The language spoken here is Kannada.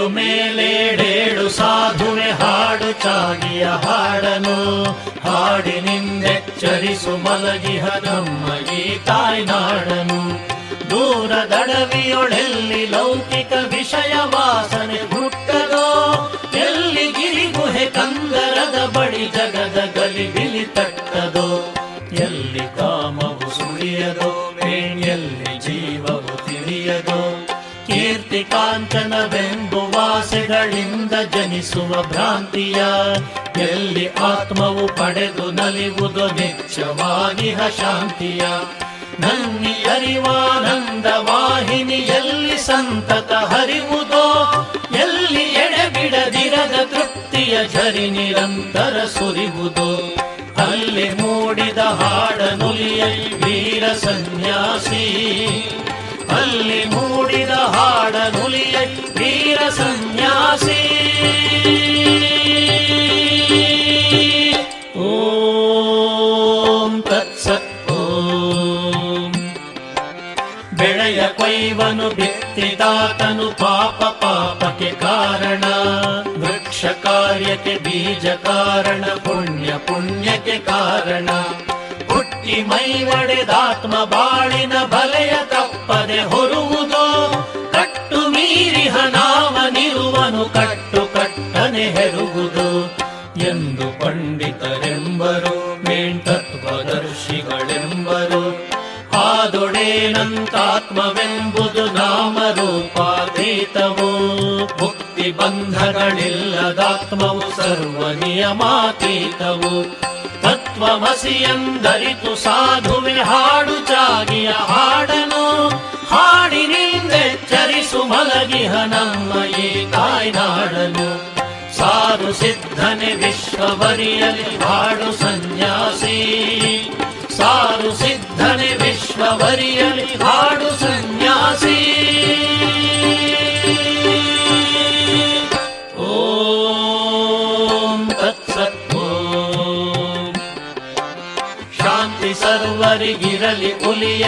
ಏಳು ಮೇಲೇಳೇಳು ಸಾಧುವೆ ಹಾಡು ಚಾಗಿಯ ಹಾಡನು ಹಾಡಿನಿಂದೆಚ್ಚರಿಸು ಮಲಗಿಹ ನಮ್ಮ ಈ ತಾಯ್ನಾಡನು. ದೂರದಡವಿಯೊಳೆಲ್ಲಿ ಲೌಕಿಕ ವಿಷಯ ವಾಸನೆ ಹುಟ್ಟದೋ, ಎಲ್ಲಿ ಗಿರಿಗುಹೆ ಕಂದರದ ಬಳಿ ಜಗದ ಗಲಿಬಿಲಿ ತಟ್ಟದೋ, ಎಲ್ಲಿ ಕಾಮವು ಸುಳಿಯದೋ ಎಲ್ಲಿ ಜೀವವು ತಿಳಿಯದೋ, ಕೀರ್ತಿ ಕಾಂಚನವೆಂಬುವಾಸೆಗಳಿಂದ ಜನಿಸುವ ಭ್ರಾಂತಿಯ ಎಲ್ಲಿ ಆತ್ಮವು ಪಡೆದು ನಲಿವುದೋ ನಿತ್ಯವಾಗಿಹ ಶಾಂತಿಯ. ನನ್ನಿ ಅರಿವಾನಂದ ವಾಹಿನಿಯಲ್ಲಿ ಸಂತತ ಹರಿವುದೋ, ಎಲ್ಲಿ ಎಡೆಬಿಡದಿರದ ತೃಪ್ತಿಯ ಝರಿ ನಿರಂತರ ಸುರಿವುದೋ, ಅಲ್ಲಿ ಮೂಡಿದ ಹಾಡನುಲಿಯೈ ವೀರ ಸನ್ಯಾಸಿ, ಅಲ್ಲಿ ಮೂಡಿದ ಹಾಡನುಲಿಯೈ ವೀರ ಸನ್ಯಾಸಿ. ಓಂ ತತ್ಸತ್. ಬೆಳೆಯ ಕೊಯ್ವನು ಬಿತ್ತಿದಾತನು ಪಾಪ ಪಾಪಕ್ಕೆ ಕಾರಣ, ವೃಕ್ಷ ಕಾರ್ಯಕ್ಕೆ ಬೀಜ ಕಾರಣ, ಪುಣ್ಯ ಪುಣ್ಯಕ್ಕೆ ಕಾರಣ. ಹುಟ್ಟಿ ಮೈ ಒಡೆದಾತ್ಮ ಬಾಳಿನ ಬಲೆಯ ತಪ್ಪದೆ ಹೊರುವುದೋ, ಕಟ್ಟು ಮೀರಿಹ ನಾವನಿರುವನು ಕಟ್ಟು ಕಟ್ಟನೆ ಹೆರುವುದು ಎಂದು ಪಂಡಿತರೆಂಬರು ಮೇಂತತ್ವದರ್ಶಿಗಳೆಂಬರು. ಆದೊಡೇನಂತಾತ್ಮವೆಂಬುದು ನಾಮರೂಪಾತೀತವು, ಮುಕ್ತಿ ಬಂಧಗಳಿಲ್ಲದಾತ್ಮವು ಸರ್ವ ನಿಯಮಾತೀತವು. ತತ್ವಮಸಿಯಂದರಿತು ಸಾಧುವೆ ಹಾಡು ಚಾಗಿಯ ಹಾಡನು ಹಾಡಿನಿಂದೆಚ್ಚರಿಸು ಮಲಗಿಹ ನಮ್ಮ ಈ ತಾಯ್ನಾಡನು. ಸಾರು ಸಿದ್ಧನೆ ವಿಶ್ವವರಿಯಲಿ ಹಾಡು ಸನ್ಯಾಸಿ, ಸಾರು ಸಿದ್ಧನೆ ವಿಶ್ವವರಿಯಲಿ ಹಾಡು ಸನ್ಯಾಸಿ. ಓಂ ತತ್ಸತ್. ಓಂ ಶಾಂತಿ ಸರ್ವರಿಗಿರಲಿ ಉಲಿಯ